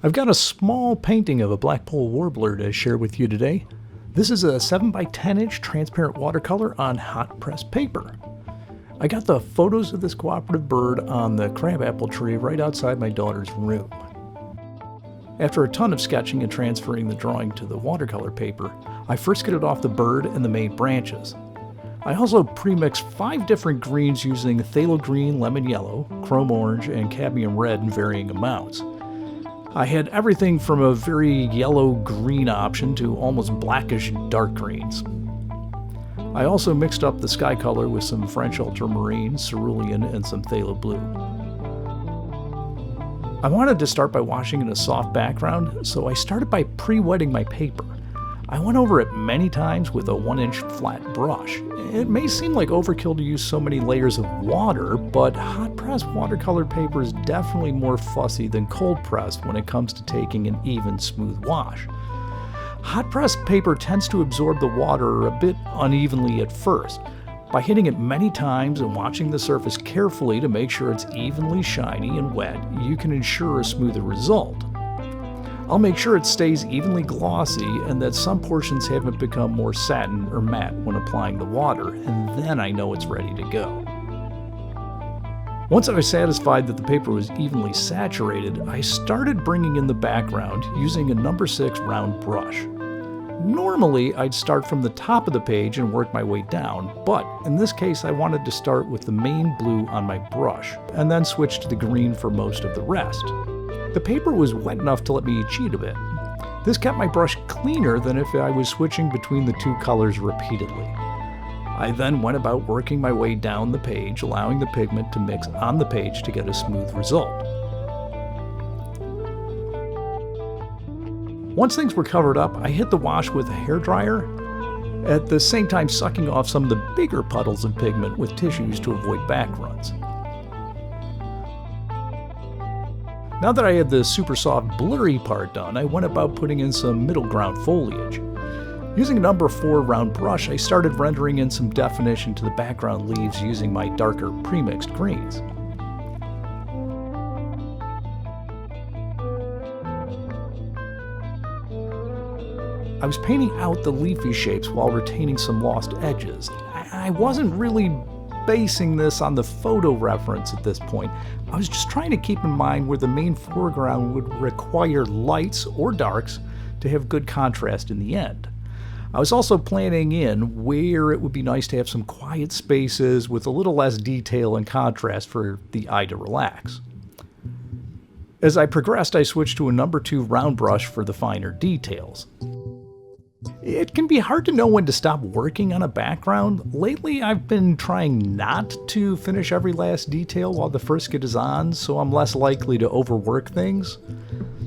I've got a small painting of a Blackpoll Warbler to share with you today. This is a 7 by 10 inch transparent watercolor on hot pressed paper. I got the photos of this cooperative bird on the crabapple tree right outside my daughter's room. After a ton of sketching and transferring the drawing to the watercolor paper, I first skidded off the bird and the main branches. I also pre-mixed 5 different greens using phthalo green, lemon yellow, chrome orange, and cadmium red in varying amounts. I had everything from a very yellow-green option to almost blackish dark greens. I also mixed up the sky color with some French ultramarine, cerulean, and some phthalo blue. I wanted to start by washing in a soft background, so I started by pre-wetting my paper. I went over it many times with a 1-inch flat brush. It may seem like overkill to use so many layers of water, but hot-pressed watercolor paper is definitely more fussy than cold-pressed when it comes to taking an even, smooth wash. Hot-pressed paper tends to absorb the water a bit unevenly at first. By hitting it many times and watching the surface carefully to make sure it's evenly shiny and wet, you can ensure a smoother result. I'll make sure it stays evenly glossy and that some portions haven't become more satin or matte when applying the water, and then I know it's ready to go. Once I was satisfied that the paper was evenly saturated, I started bringing in the background using a number 6 round brush. Normally, I'd start from the top of the page and work my way down, but in this case I wanted to start with the main blue on my brush, and then switch to the green for most of the rest. The paper was wet enough to let me cheat a bit. This kept my brush cleaner than if I was switching between the 2 colors repeatedly. I then went about working my way down the page, allowing the pigment to mix on the page to get a smooth result. Once things were covered up, I hit the wash with a hairdryer, at the same time sucking off some of the bigger puddles of pigment with tissues to avoid backruns. Now that I had the super soft blurry part done, I went about putting in some middle ground foliage. Using a number 4 round brush, I started rendering in some definition to the background leaves using my darker premixed greens. I was painting out the leafy shapes while retaining some lost edges. I wasn't really basing this on the photo reference at this point. I was just trying to keep in mind where the main foreground would require lights or darks to have good contrast in the end. I was also planning in where it would be nice to have some quiet spaces with a little less detail and contrast for the eye to relax. As I progressed, I switched to a number 2 round brush for the finer details. It can be hard to know when to stop working on a background. Lately, I've been trying not to finish every last detail while the first skid is on, so I'm less likely to overwork things.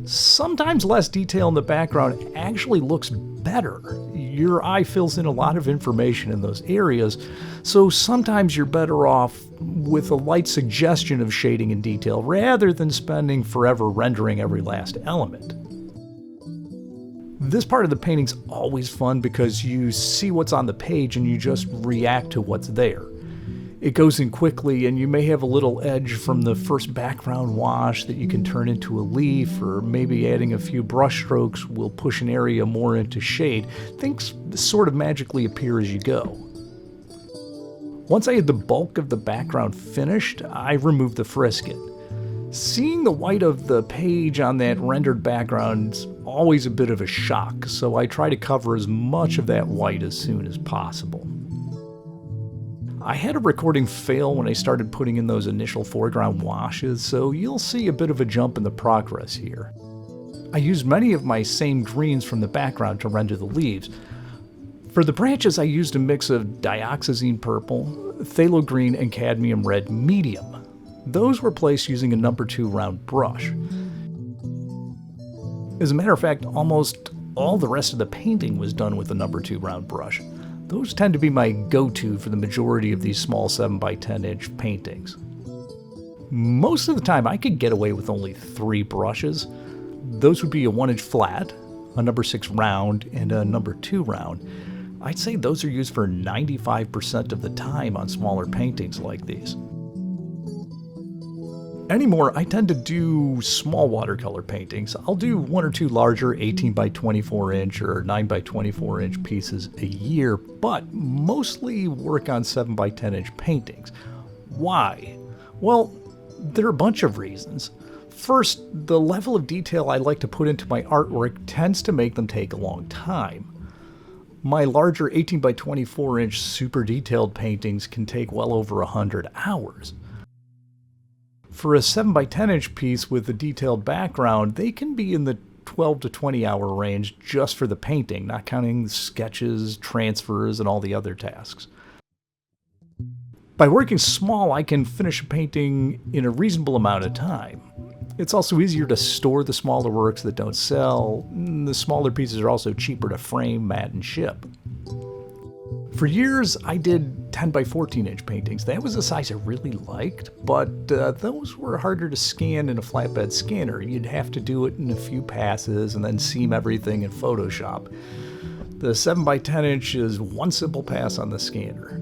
Sometimes less detail in the background actually looks better. Your eye fills in a lot of information in those areas, so sometimes you're better off with a light suggestion of shading and detail rather than spending forever rendering every last element. This part of the painting's always fun because you see what's on the page and you just react to what's there. It goes in quickly and you may have a little edge from the first background wash that you can turn into a leaf, or maybe adding a few brush strokes will push an area more into shade. Things sort of magically appear as you go. Once I had the bulk of the background finished, I removed the frisket. Seeing the white of the page on that rendered background is always a bit of a shock, so I try to cover as much of that white as soon as possible. I had a recording fail when I started putting in those initial foreground washes, so you'll see a bit of a jump in the progress here. I used many of my same greens from the background to render the leaves. For the branches, I used a mix of dioxazine purple, phthalo green, and cadmium red medium. Those were placed using a number 2 round brush. As a matter of fact, almost all the rest of the painting was done with a number 2 round brush. Those tend to be my go-to for the majority of these small 7 by 10 inch paintings. Most of the time I could get away with only 3 brushes. Those would be a 1-inch flat, a number 6 round, and a number 2 round. I'd say those are used for 95% of the time on smaller paintings like these. Anymore, I tend to do small watercolor paintings. I'll do 1 or 2 larger 18 by 24 inch or 9 by 24 inch pieces a year, but mostly work on 7 by 10 inch paintings. Why? Well, there are a bunch of reasons. First, the level of detail I like to put into my artwork tends to make them take a long time. My larger 18 by 24 inch super detailed paintings can take well over 100 hours. For a 7 by 10 inch piece with a detailed background, they can be in the 12 to 20 hour range just for the painting, not counting the sketches, transfers, and all the other tasks. By working small, I can finish a painting in a reasonable amount of time. It's also easier to store the smaller works that don't sell. The smaller pieces are also cheaper to frame, mat, and ship. For years, I did 10 by 14 inch paintings. That was a size I really liked, but those were harder to scan in a flatbed scanner. You'd have to do it in a few passes and then seam everything in Photoshop. The 7 by 10 inch is one simple pass on the scanner.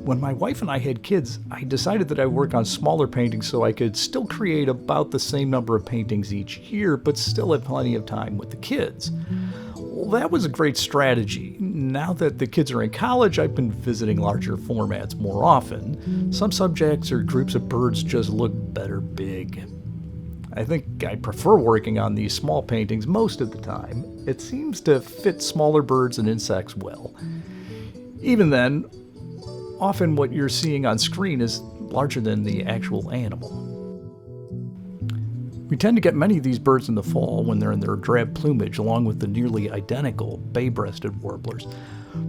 When my wife and I had kids, I decided that I'd work on smaller paintings so I could still create about the same number of paintings each year, but still have plenty of time with the kids. Well, that was a great strategy. Now that the kids are in college, I've been visiting larger formats more often. Some subjects or groups of birds just look better big. I think I prefer working on these small paintings most of the time. It seems to fit smaller birds and insects well. Even then, often what you're seeing on screen is larger than the actual animal. We tend to get many of these birds in the fall when they're in their drab plumage, along with the nearly identical bay-breasted warblers.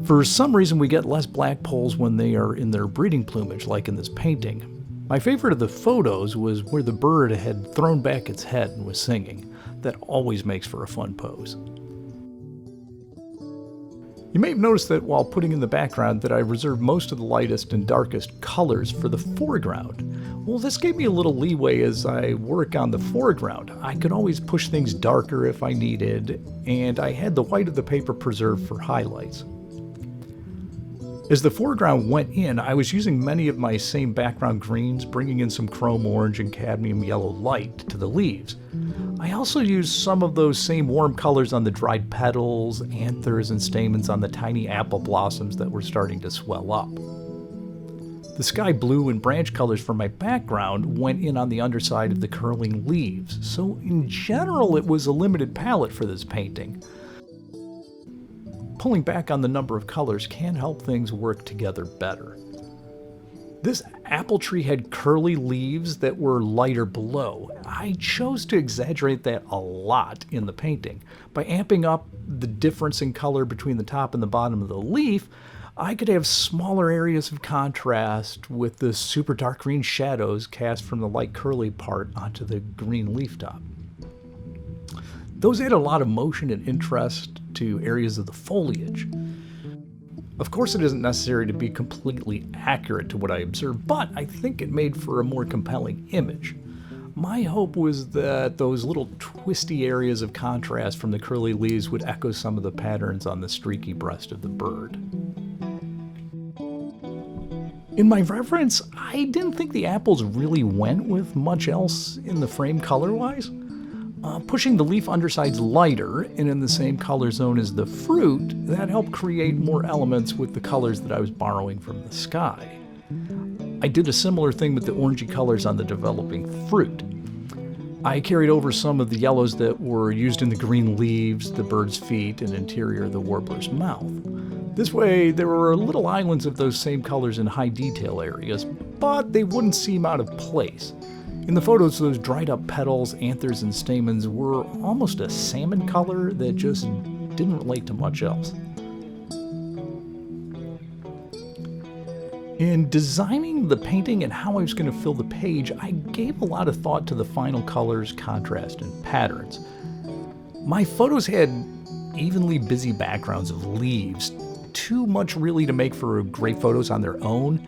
For some reason, we get less blackpolls when they are in their breeding plumage, like in this painting. My favorite of the photos was where the bird had thrown back its head and was singing. That always makes for a fun pose. You may have noticed that while putting in the background that I reserved most of the lightest and darkest colors for the foreground. Well, this gave me a little leeway as I work on the foreground. I could always push things darker if I needed, and I had the white of the paper preserved for highlights. As the foreground went in, I was using many of my same background greens, bringing in some chrome orange and cadmium yellow light to the leaves. I also used some of those same warm colors on the dried petals, anthers, and stamens on the tiny apple blossoms that were starting to swell up. The sky blue and branch colors from my background went in on the underside of the curling leaves, so in general it was a limited palette for this painting. Pulling back on the number of colors can help things work together better. This apple tree had curly leaves that were lighter below. I chose to exaggerate that a lot in the painting. By amping up the difference in color between the top and the bottom of the leaf, I could have smaller areas of contrast with the super dark green shadows cast from the light curly part onto the green leaf top. Those add a lot of motion and interest to areas of the foliage. Of course, it isn't necessary to be completely accurate to what I observed, but I think it made for a more compelling image. My hope was that those little twisty areas of contrast from the curly leaves would echo some of the patterns on the streaky breast of the bird. In my reference, I didn't think the apples really went with much else in the frame color-wise. Pushing the leaf undersides lighter and in the same color zone as the fruit, that helped create more elements with the colors that I was borrowing from the sky. I did a similar thing with the orangey colors on the developing fruit. I carried over some of the yellows that were used in the green leaves, the bird's feet, and interior of the warbler's mouth. This way, there were little islands of those same colors in high detail areas, but they wouldn't seem out of place. In the photos, those dried up petals, anthers, and stamens were almost a salmon color that just didn't relate to much else. In designing the painting and how I was going to fill the page, I gave a lot of thought to the final colors, contrast, and patterns. My photos had evenly busy backgrounds of leaves, too much really to make for great photos on their own.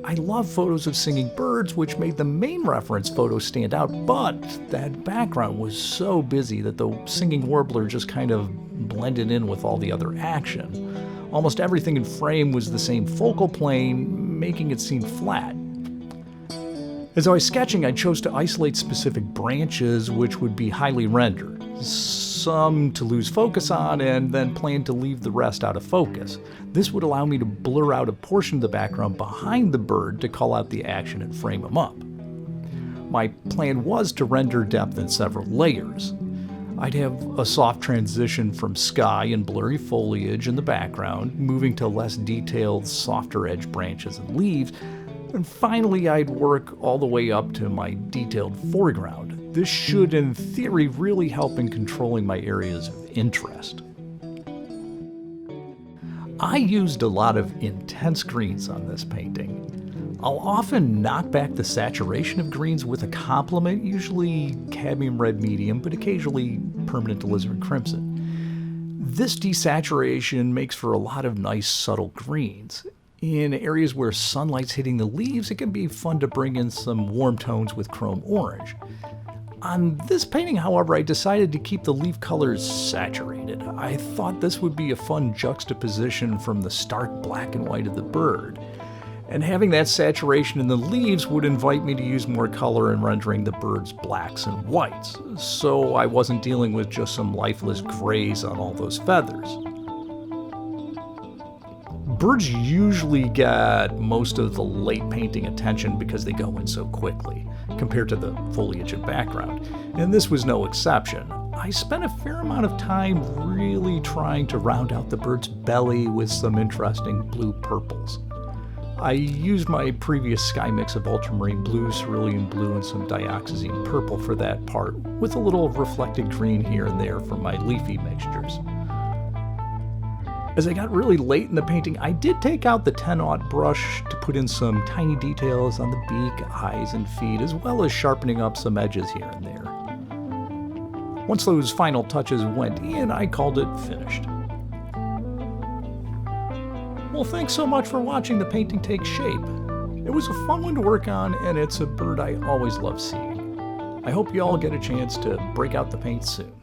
I love photos of singing birds, which made the main reference photos stand out, but that background was so busy that the singing warbler just kind of blended in with all the other action. Almost everything in frame was the same focal plane, making it seem flat. As I was sketching, I chose to isolate specific branches which would be highly rendered, some to lose focus on, and then plan to leave the rest out of focus. This would allow me to blur out a portion of the background behind the bird to call out the action and frame him up. My plan was to render depth in several layers. I'd have a soft transition from sky and blurry foliage in the background, moving to less detailed, softer edge branches and leaves, and finally I'd work all the way up to my detailed foreground. This should, in theory, really help in controlling my areas of interest. I used a lot of intense greens on this painting. I'll often knock back the saturation of greens with a complement, usually cadmium red medium, but occasionally permanent alizarin crimson. This desaturation makes for a lot of nice subtle greens. In areas where sunlight's hitting the leaves, it can be fun to bring in some warm tones with chrome orange. On this painting, however, I decided to keep the leaf colors saturated. I thought this would be a fun juxtaposition from the stark black and white of the bird. And having that saturation in the leaves would invite me to use more color in rendering the bird's blacks and whites, so I wasn't dealing with just some lifeless grays on all those feathers. Birds usually get most of the late painting attention because they go in so quickly, compared to the foliage and background, and this was no exception. I spent a fair amount of time really trying to round out the bird's belly with some interesting blue purples. I used my previous sky mix of ultramarine blue, cerulean blue, and some dioxazine purple for that part, with a little reflected green here and there for my leafy mixtures. As I got really late in the painting, I did take out the 10-aught brush to put in some tiny details on the beak, eyes, and feet, as well as sharpening up some edges here and there. Once those final touches went in, I called it finished. Well, thanks so much for watching the painting take shape. It was a fun one to work on, and it's a bird I always love seeing. I hope you all get a chance to break out the paint soon.